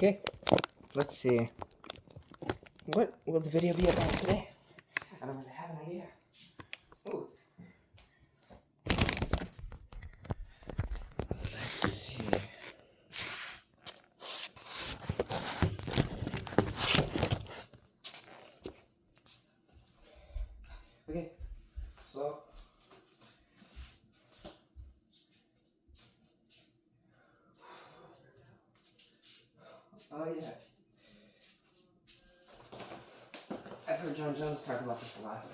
Okay, let's see. What will the video be about today? I don't really have an idea. Ooh. Let's see. Okay, so oh yeah, I've heard John Jones talk about this a lot.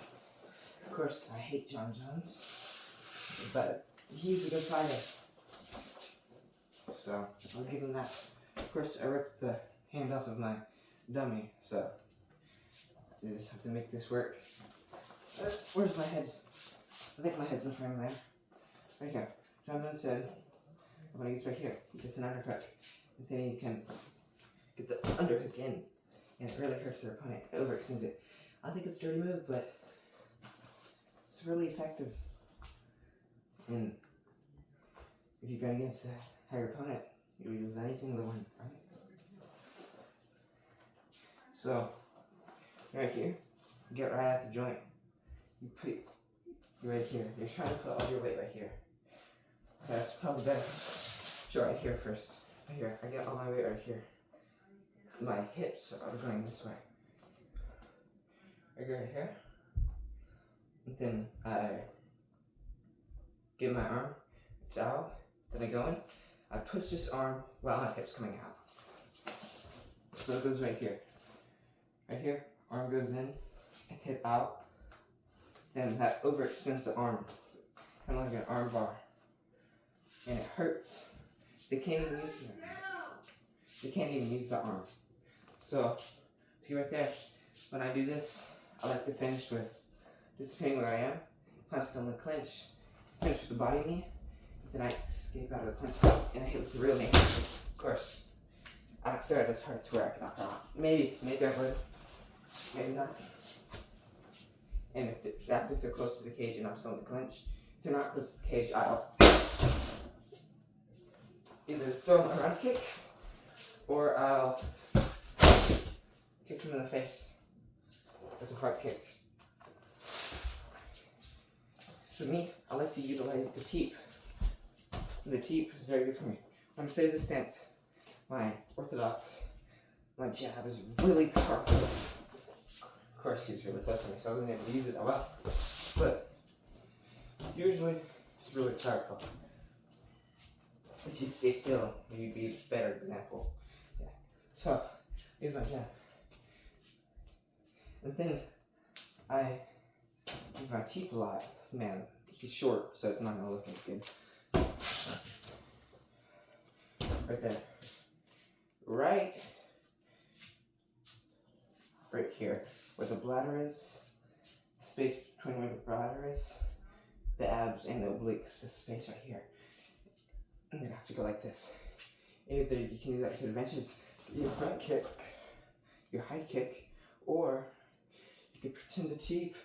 Of course, I hate John Jones, but he's a good fighter, so I'll give him that. Of course, I ripped the hand off of my dummy, so I just have to make this work. Where's my head? I think my head's in frame there. Right here. John Jones said, when he gets right here, he gets an underhook, and then you can get the underhook in, and it really hurts their opponent. It overextends it. I think it's a dirty move, but it's really effective. And if you go against a higher opponent, you'll use anything to win, right? So, right here, get right at the joint. You put right here. You're trying to put all your weight right here. That's probably better. Sure, right here first. Right here. I get all my weight right here. My hips are going this way. I go right here. And then I get my arm. It's out. Then I go in. I push this arm while my hip's coming out. So it goes right here. Right here. Arm goes in. And hip out. Then that overextends the arm. Kind of like an arm bar. And it hurts. They can't even use it. They can't even use the arm. So, see right there, when I do this, I like to finish with, just depending where I am, punch on the clinch, finish with the body knee, then I escape out of the clinch, and I hit with the real knee. Of course, I don't throw it as hard to where I can knock her out. Maybe I would, maybe not. And that's if they're close to the cage and I'm still in the clinch. If they're not close to the cage, I'll either throw them a round kick, or I'll kick him in the face with a front kick. So me, I like to utilize the teep. The teep is very good for me. When I stay in this stance, my orthodox, my jab is really powerful. Of course, he's really close to me, so I wasn't able to use it that well. But usually, it's really powerful. If you'd stay still, you'd be a better example. Yeah. So, here's my jab. And then I use my teep a lot. Man, he's short, so it's not gonna look as good. Right there. Right here, where the bladder is, the space between where the bladder is, the abs and the obliques, the space right here. And then I have to go like this. Either you can use that to advantage your front kick, your high kick, or you could pretend to teep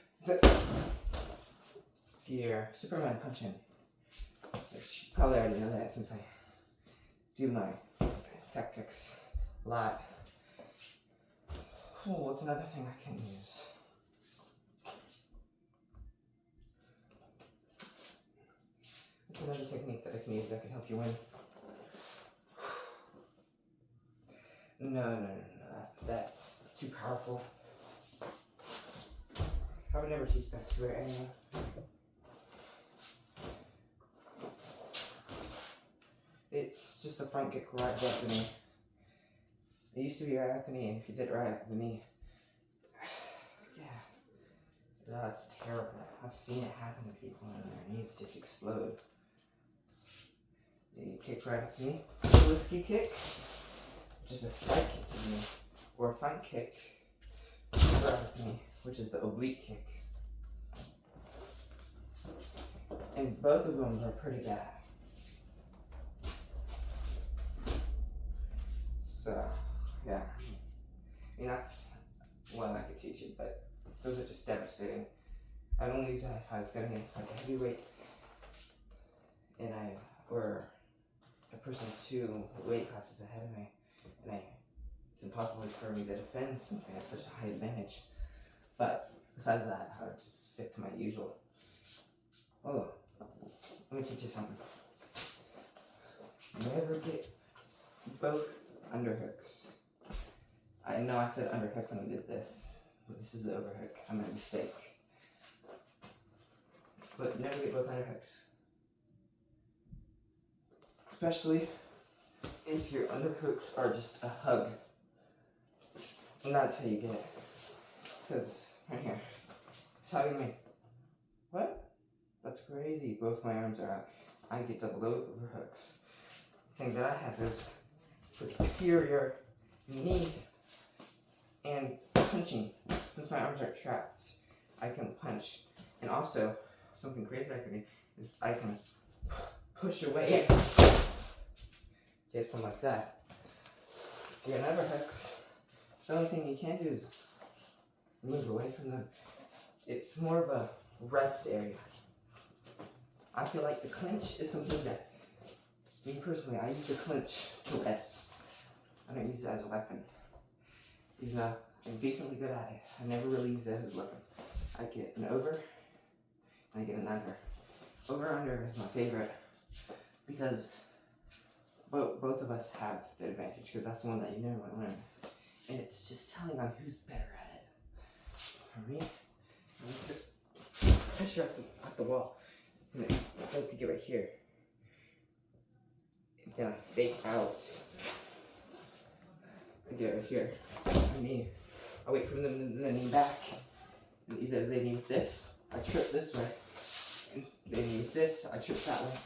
your Superman punch in. You probably already know that since I do my tactics a lot. Oh, what's another thing I can use? What's another technique that I can use that can help you win? No. That's too powerful. I would never teach that to anyone. It's just the front kick right at the knee. It used to be right at the knee, and if you did it right at the knee, yeah, that's terrible. I've seen it happen to people, and their knees just explode. You kick right at the knee, a whiskey kick, which is a side kick to the knee, or a front kick right at the knee, which is the oblique kick. And both of them are pretty bad. So, yeah. I mean, that's one I could teach you, but those are just devastating. I'd only use that if I was going against like a heavyweight, or a person 2 weight classes ahead of me, and I impossible for me to defend since I have such a high advantage. But besides that, I would just stick to my usual. Oh, let me teach you something. Never get both underhooks. I know I said underhook when I did this, but this is the overhook. I made a mistake. But never get both underhooks. Especially if your underhooks are just a hug. And that's how you get it. Because, right here, it's hugging me. What? That's crazy. Both my arms are out. I get double overhooks. The thing that I have is superior knee and punching. Since my arms are trapped, I can punch. And also, something crazy I can do is I can push away in. Get something like that. If you have overhooks, the only thing you can do is move away from them. It's more of a rest area. I feel like the clinch is something that, me personally, I use the clinch to rest. I don't use it as a weapon. Even though I'm decently good at it, I never really use it as a weapon. I get an over, and I get an under. Over-under is my favorite because both of us have the advantage because that's the one that you never want to learn. And it's just telling on who's better at it. For me, I like to push her at the wall. And I like to get right here. And then I fake out. I get right here. I wait for them to knee back. And either they need this, I trip this way. And they need this, I trip that way.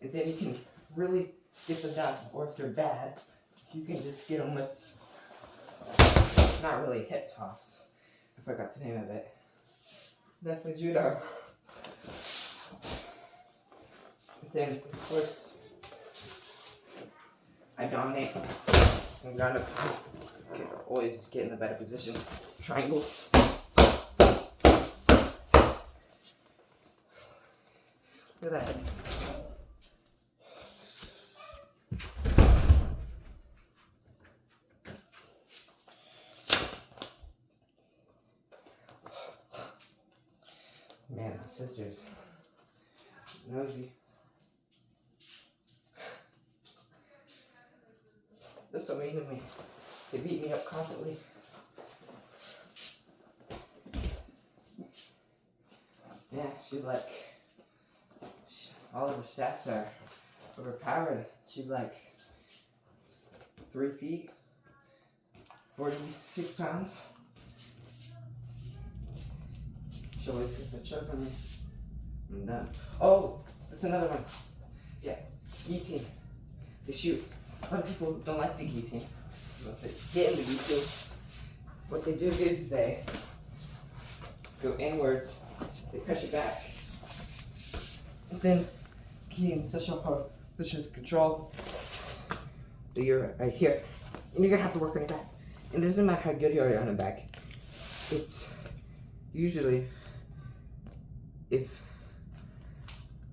And then you can really get them down. Or if they're bad, you can just get them with, not really hip toss. I forgot the name of it. Definitely judo. But then, of course, I dominate. I'm gonna always get in a better position. Triangle. Look at that. Man, my sister's nosy. They're so mean to me. They beat me up constantly. Yeah, she's like, all of her stats are overpowered. She's like 3 feet, 46 pounds. She always gets the choke on me. I'm done. Oh, that's another one. Yeah, guillotine. They shoot. A lot of people don't like the guillotine. But they get in the guillotine. What they do is they go inwards. They push it back. And then guillotine is such a position of control that you're right here. And you're gonna have to work on your back. And it doesn't matter how good you are on your back. It's usually, if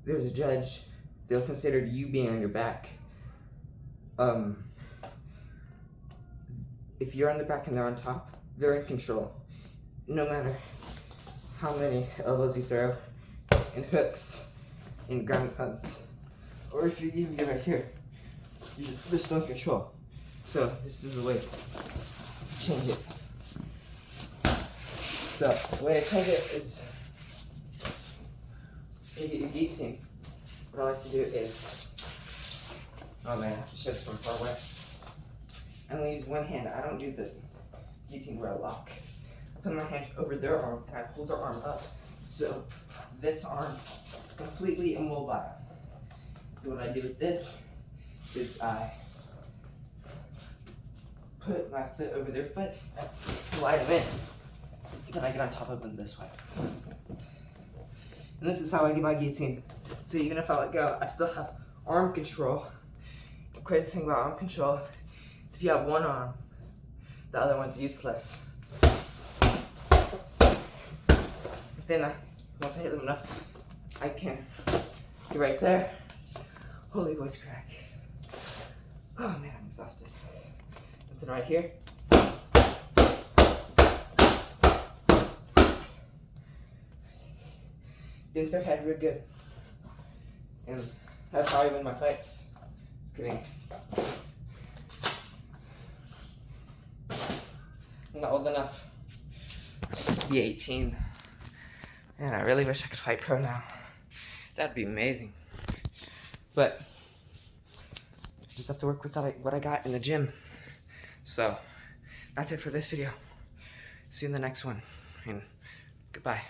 there's a judge, they'll consider you being on your back. If you're on the back and they're on top, they're in control. No matter how many elbows you throw, and hooks, and ground pounds, or if you even get right here, they're still in control. So this is the way to change it. So the way to change it is, you get your guillotine. What I like to do is, oh man, I have to show this from far away. I'm gonna use one hand. I don't do the guillotine where I lock. I put my hand over their arm and I pull their arm up. So this arm is completely immobile. So what I do with this is I put my foot over their foot and slide them in. Then I get on top of them this way. And this is how I get my guillotine. So even if I let go, I still have arm control. The crazy thing about arm control is if you have one arm, the other one's useless. Then once I hit them enough, I can get right there. Holy voice crack. Oh man, I'm exhausted. something right here. Didn't their head real good. And that's how I win my fights. Just kidding. I'm not old enough to be 18. Man, I really wish I could fight pro now. That'd be amazing. But I just have to work with what I got in the gym. So that's it for this video. See you in the next one. And goodbye.